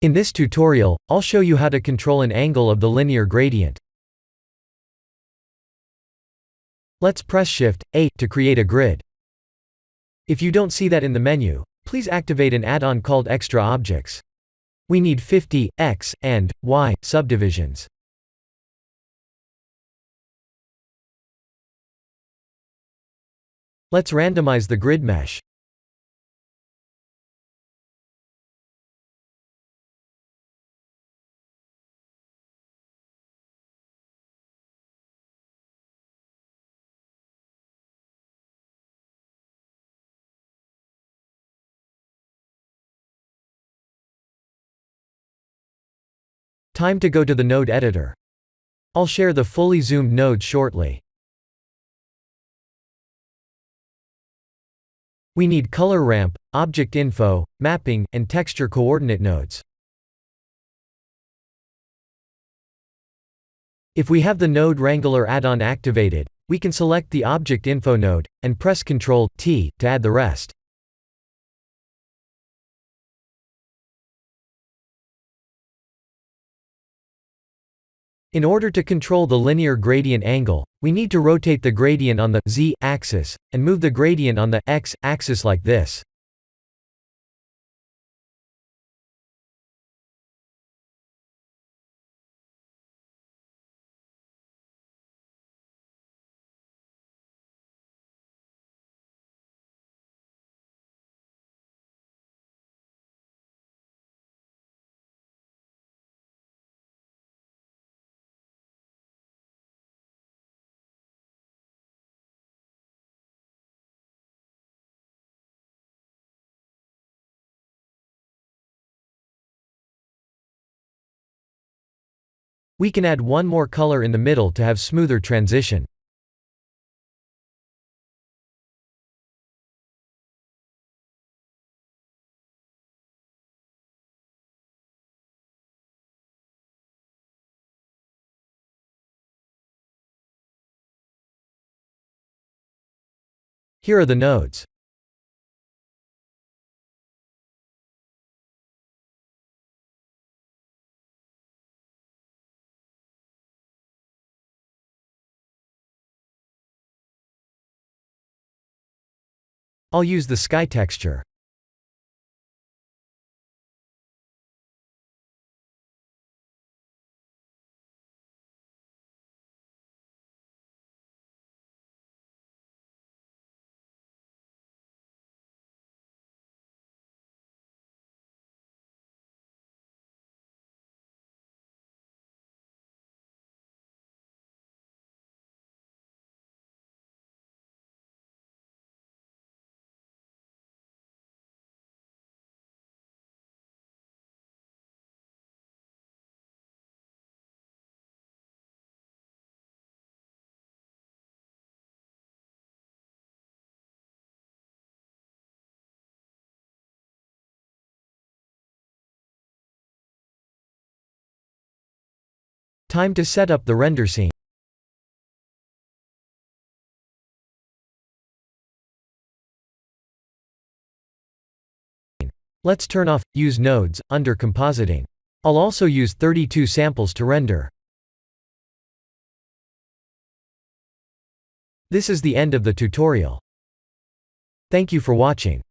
In this tutorial, I'll show you how to control an angle of the linear gradient. Let's press Shift-A to create a grid. If you don't see that in the menu, please activate an add-on called Extra Objects. We need 50 X and Y subdivisions. Let's randomize the grid mesh. Time to go to the node editor. I'll share the fully zoomed node shortly. We need color ramp, object info, mapping, and texture coordinate nodes. If we have the Node Wrangler add-on activated, we can select the object info node, and press Ctrl+T to add the rest. In order to control the linear gradient angle, we need to rotate the gradient on the z-axis, and move the gradient on the x-axis like this. We can add one more color in the middle to have smoother transition. Here are the nodes. I'll use the sky texture. Time to set up the render scene. Let's turn off Use Nodes under Compositing. I'll also use 32 samples to render. This is the end of the tutorial. Thank you for watching.